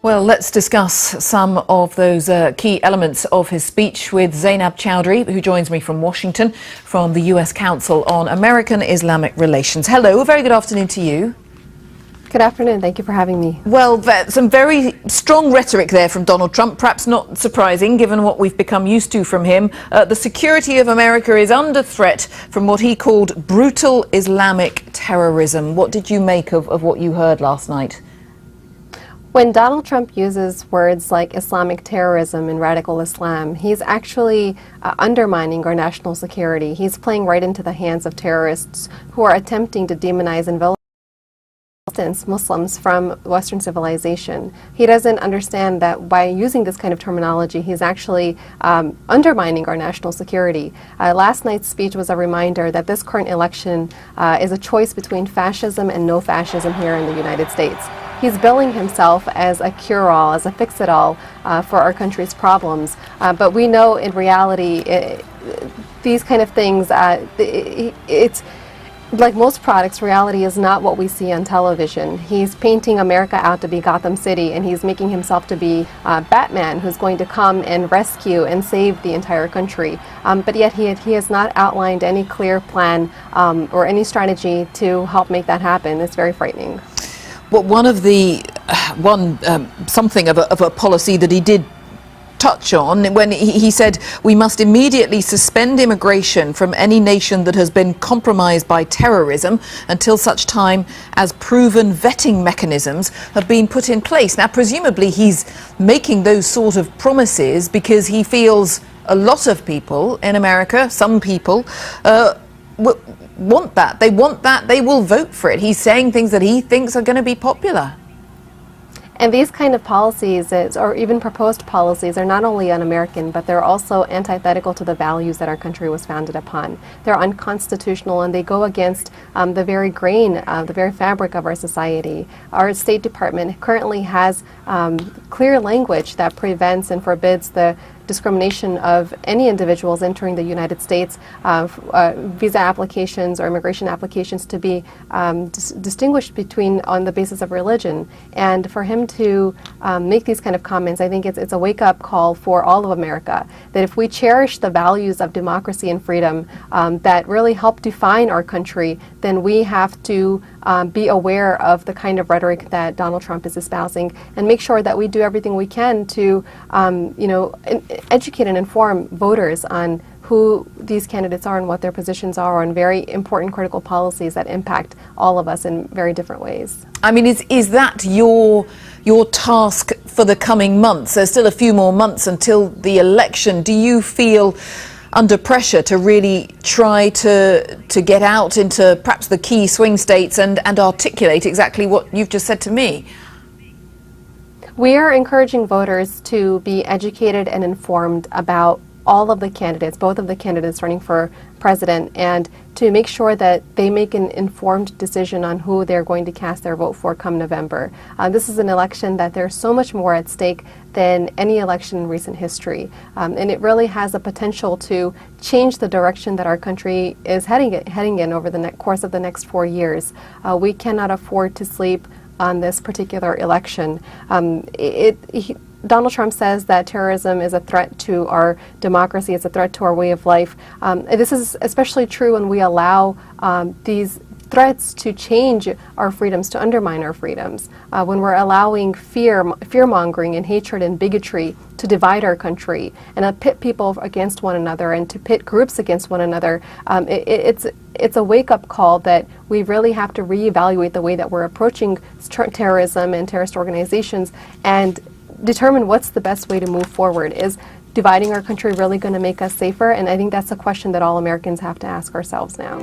Well, let's discuss some of those key elements of his speech with Zainab Chowdhury, who joins me from Washington, from the US Council on American-Islamic Relations. Hello, very good afternoon to you. Good afternoon. Thank you for having me. Well, some very strong rhetoric there from Donald Trump, perhaps not surprising given what we've become used to from him. The security of America is under threat from what he called brutal Islamic terrorism. What did you make of what you heard last night? When Donald Trump uses words like Islamic terrorism and radical Islam, he's actually undermining our national security. He's playing right into the hands of terrorists who are attempting to demonize and vilify Muslims from Western civilization. He doesn't understand that by using this kind of terminology, he's actually undermining our national security. Last night's speech was a reminder that this current election is a choice between fascism and no fascism here in the United States. He's billing himself as a cure-all, as a fix-it-all for our country's problems. But we know in reality, these kind of things, it's like most products, reality is not what we see on television. He's painting America out to be Gotham City, and he's making himself to be Batman, who's going to come and rescue and save the entire country. But yet he has not outlined any clear plan or any strategy to help make that happen. It's very frightening. Well, something of a policy that he did touch on when he said we must immediately suspend immigration from any nation that has been compromised by terrorism until such time as proven vetting mechanisms have been put in place. Now, presumably he's making those sort of promises because he feels a lot of people in America, some people, want that. They want that. They will vote for it. He's saying things that he thinks are going to be popular. And these kind of policies, or even proposed policies, are not only un-American, but they're also antithetical to the values that our country was founded upon. They're unconstitutional, and they go against the very grain, the very fabric of our society. Our State Department currently has clear language that prevents and forbids the discrimination of any individuals entering the United States, visa applications or immigration applications to be distinguished on the basis of religion. And for him to make these kind of comments, I think it's a wake-up call for all of America, that if we cherish the values of democracy and freedom that really help define our country, then we have to be aware of the kind of rhetoric that Donald Trump is espousing and make sure that we do everything we can to educate and inform voters on who these candidates are and what their positions are on very important critical policies that impact all of us in very different ways. I mean, is that your task for the coming months? There's still a few more months until the election. Do you feel under pressure to really try to get out into perhaps the key swing states and articulate exactly what you've just said to me? We are encouraging voters to be educated and informed about all of the candidates, both of the candidates running for president, and to make sure that they make an informed decision on who they're going to cast their vote for come November. This is an election that there's so much more at stake than any election in recent history. And it really has the potential to change the direction that our country is heading in over the course of the next 4 years. We cannot afford to sleep on this particular election. Donald Trump says that terrorism is a threat to our democracy, it's a threat to our way of life. This is especially true when we allow these threats to change our freedoms, to undermine our freedoms. When we're allowing fear-mongering and hatred and bigotry to divide our country and to pit people against one another and to pit groups against one another, it's a wake-up call that we really have to reevaluate the way that we're approaching terrorism and terrorist organizations and determine what's the best way to move forward. Is dividing our country really going to make us safer? And I think that's a question that all Americans have to ask ourselves now.